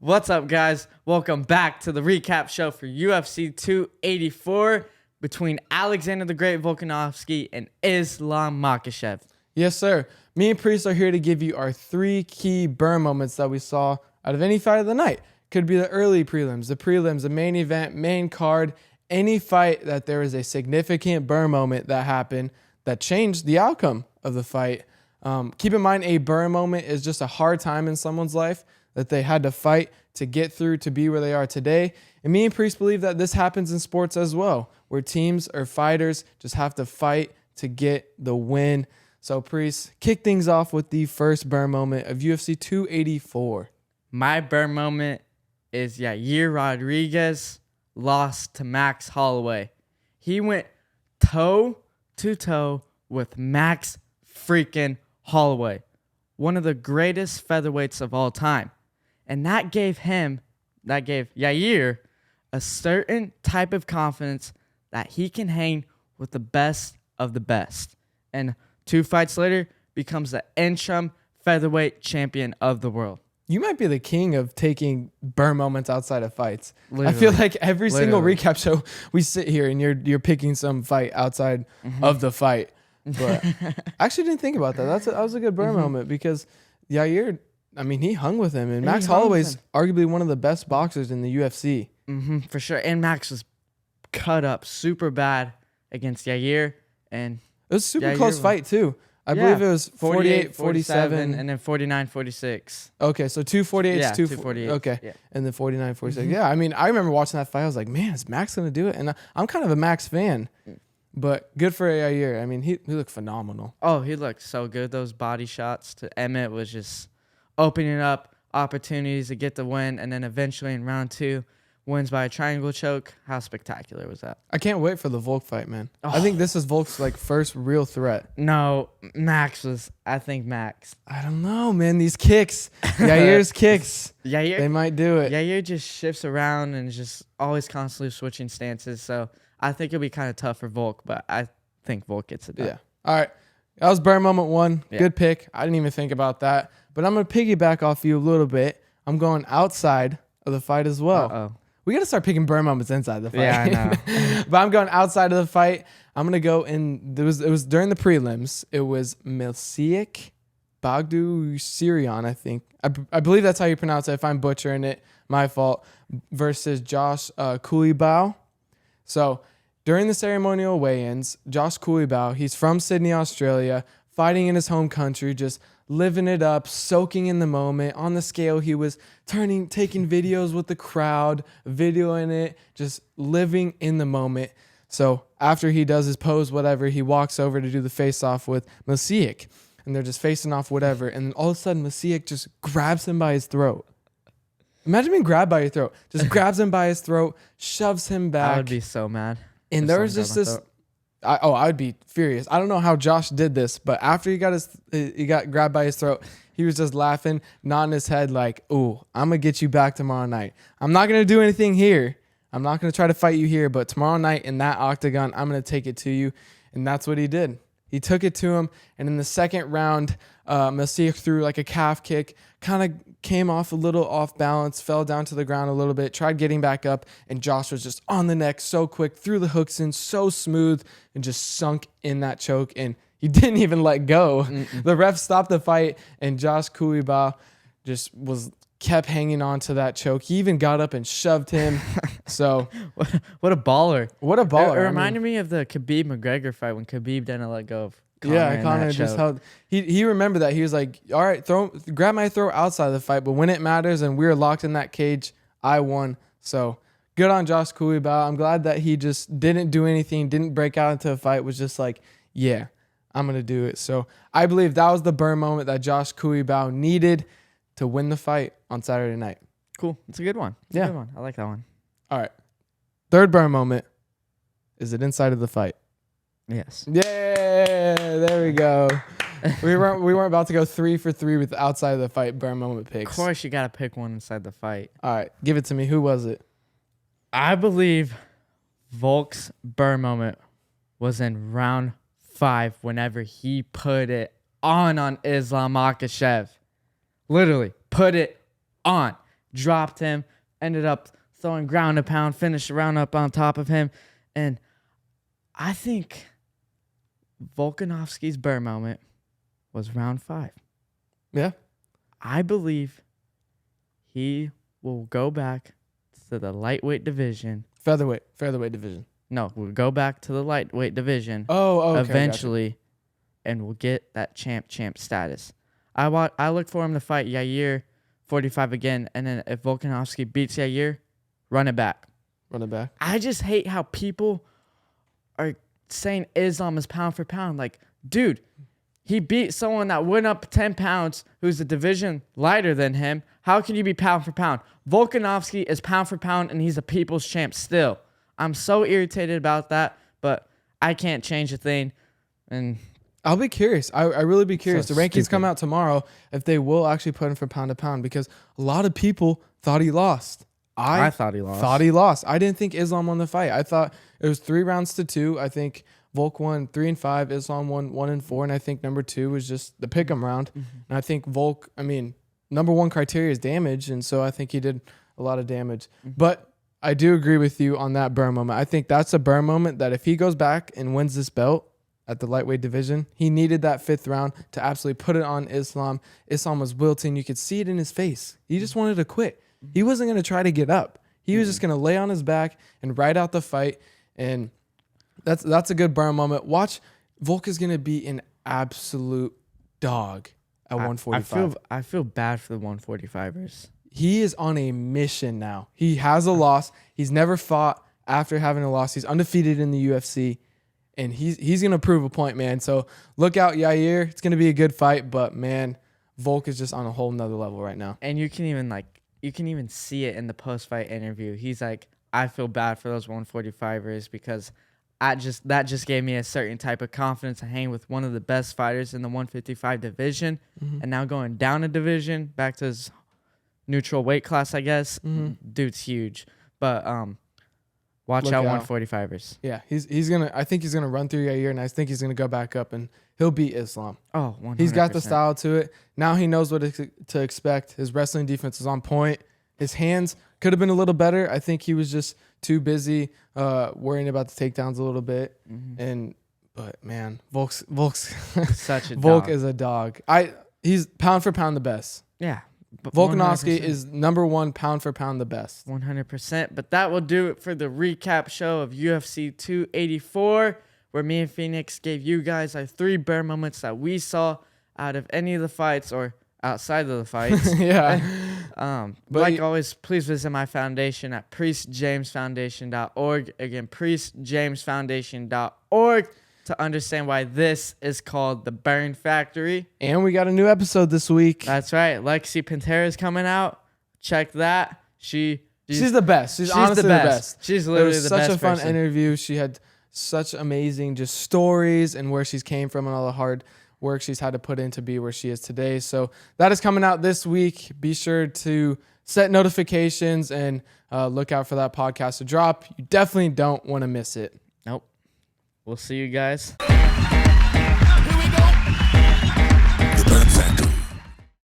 What's up, guys? Welcome back to the recap show for UFC 284 between Alexander the Great Volkanovski and Islam Makhachev. Yes, sir. Me and Priest are here to give you our 3 key burn moments that we saw out of any fight of the night. Could be the early prelims, the main event, main card, any fight that there is a significant burn moment that happened that changed the outcome of the fight. Keep in mind, a burn moment is just a hard time in someone's life that they had to fight to get through to be where they are today. And me and Priest believe that this happens in sports as well, where teams or fighters just have to fight to get the win. So, Priest, kick things off with the first burn moment of UFC 284. My burn moment is Yair Rodriguez lost to Max Holloway. He went toe-to-toe with Max freaking Holloway, one of the greatest featherweights of all time. And that gave Yair a certain type of confidence that he can hang with the best of the best. And 2 fights later, becomes the interim featherweight champion of the world. You might be the king of taking burn moments outside of fights. Literally. I feel like every single recap show we sit here and you're picking some fight outside of the fight. But I actually didn't think about that. That was a good burn moment because Yair, I mean, he hung with him. And Max Holloway's arguably one of the best boxers in the UFC. For sure. And Max was cut up super bad against Yair. And it was a super close fight, too. I believe it was 48-47. And then 49-46. Okay, so 248 yeah, 248. Okay, yeah. And then 49-46. Yeah, I mean, I remember watching that fight. I was like, man, is Max going to do it? And I'm kind of a Max fan. But good for Yair. I mean, he looked phenomenal. Oh, he looked so good. Those body shots to Emmett was just opening up opportunities to get the win. And then eventually in round 2, wins by a triangle choke. How spectacular was that? I can't wait for the Volk fight, man. I think this is Volk's first real threat. No, I think Max. I don't know, man. These kicks. Yair's kicks. Yair, they might do it. Yair just shifts around and is just always constantly switching stances. So I think it'll be kind of tough for Volk, but I think Volk gets it done. Yeah. All right. That was burn moment 1. Yeah. Good pick. I didn't even think about that. But I'm going to piggyback off you a little bit. I'm going outside of the fight as well. Uh-oh. We got to start picking burn moments inside the fight. Yeah, I know. But I'm going outside of the fight. I'm going to go in. It was during the prelims. It was Milcic Baghdasaryan, I think. I believe that's how you pronounce it. If I'm butchering it, my fault. Versus Josh Culibao. So during the ceremonial weigh-ins, Josh Culibao, he's from Sydney, Australia, fighting in his home country, just living it up, soaking in the moment. On the scale, he was taking videos with the crowd, videoing it, just living in the moment. So after he does his pose, whatever, he walks over to do the face-off with Milcic, and they're just facing off whatever. And then all of a sudden, Milcic just grabs him by his throat. Imagine being grabbed by your throat. Just grabs him by his throat, shoves him back. I would be so mad. And there was just this... I would be furious. I don't know how Josh did this, but after he got grabbed by his throat, he was just laughing, nodding his head like, "Ooh, I'm gonna get you back tomorrow night. I'm not gonna do anything here. I'm not gonna try to fight you here, but tomorrow night in that octagon, I'm gonna take it to you." And that's what he did. He took it to him, and in the second round, Milcic threw like a calf kick, kind of came off a little off balance, fell down to the ground a little bit, tried getting back up, and Josh was just on the neck so quick, threw the hooks in so smooth, and just sunk in that choke, and he didn't even let go. The ref stopped the fight, and Josh Culibao just kept hanging on to that choke. He even got up and shoved him. So what a baller. What a baller. It reminded me of the Khabib McGregor fight when Khabib didn't let go of Conor. Yeah, Conor just held. He remembered that. He was like, all right, grab my throat outside of the fight, but when it matters and we were locked in that cage, I won. So good on Josh Culibao. I'm glad that he just didn't do anything, didn't break out into a fight, was just like, yeah, I'm going to do it. So I believe that was the burn moment that Josh Culibao needed to win the fight on Saturday night. Cool. It's a good one. It's a good one. I like that one. All right. Third burn moment. Is it inside of the fight? Yes. Yeah, there we go. we weren't about to go 3 for 3 with outside of the fight burn moment picks. Of course, you got to pick one inside the fight. All right. Give it to me. Who was it? I believe Volk's burn moment was in round 5 whenever he put it on Islam Makhachev. Literally, put it on. dropped him, ended up throwing ground and pound, finished the round up on top of him. And I think Volkanovski's Burr moment was round 5. Yeah. I believe he will go back to the lightweight division. Featherweight division. No, we'll go back to the lightweight division Okay, eventually, and we'll get that champ status. I look for him to fight Yair 45 again, and then if Volkanovski beats Yair, run it back. I just hate how people are saying Islam is pound for pound. Like, dude, he beat someone that went up 10 pounds who's a division lighter than him. How can you be pound for pound? Volkanovski is pound for pound, and he's a people's champ still. I'm so irritated about that, but I can't change a thing. And I'll be curious. I really be curious. So the rankings stupid. come out tomorrow if they will actually put him for pound to pound, because a lot of people thought he lost. I thought he lost. I didn't think Islam won the fight. I thought it was 3 rounds to 2. I think Volk won 3 and 5. Islam won 1 and 4. And I think number 2 was just the pick'em round. Mm-hmm. And I think Volk, number 1 criteria is damage. And so I think he did a lot of damage. Mm-hmm. But I do agree with you on that Burr moment. I think that's a Burr moment that if he goes back and wins this belt at the lightweight division, he needed that 5th round to absolutely put it on Islam. Islam was wilting. You could see it in his face. He just wanted to quit. He wasn't going to try to get up. He was just going to lay on his back and ride out the fight. And that's a good Burr moment. Watch, Volk is going to be an absolute dog at 145. I feel bad for the 145ers. He is on a mission now. He has a loss. He's never fought after having a loss. He's undefeated in the UFC. And he's going to prove a point, man. So look out, Yair. It's going to be a good fight. But, man, Volk is just on a whole nother level right now. And you can even see it in the post-fight interview. He's like, I feel bad for those 145ers because that just gave me a certain type of confidence to hang with one of the best fighters in the 155 division. Mm-hmm. And now going down a division, back to his neutral weight class, I guess. Mm-hmm. Dude's huge. But watch Look out, out. 145ers. Yeah, I think he's gonna run through Yair, and I think he's gonna go back up and he'll beat Islam. Oh, 100%. He's got the style to it. Now he knows what to expect. His wrestling defense is on point. His hands could have been a little better. I think he was just too busy worrying about the takedowns a little bit. Mm-hmm. But man, Volk's Such a Volk dog. is a dog. He's pound for pound the best. Yeah. But Volkanovski 100%. is number 1 pound for pound the best. 100%. But that will do it for the recap show of UFC 284, where me and Phoenix gave you guys our 3 Burr moments that we saw out of any of the fights or outside of the fights. Yeah. Like always, please visit my foundation at priestjamesfoundation.org. Again, priestjamesfoundation.org to understand why this is called the Burn Factory. And we got a new episode this week. That's right. Lexi Pantera is coming out. Check that. She's the best. She's honestly the best. She's literally the best. Such a fun person. interview. She had such amazing just stories and where she's came from and all the hard work she's had to put in to be where she is today. So that is coming out this week. Be sure to set notifications and look out for that podcast to drop. You definitely don't want to miss it. Nope. We'll see you guys.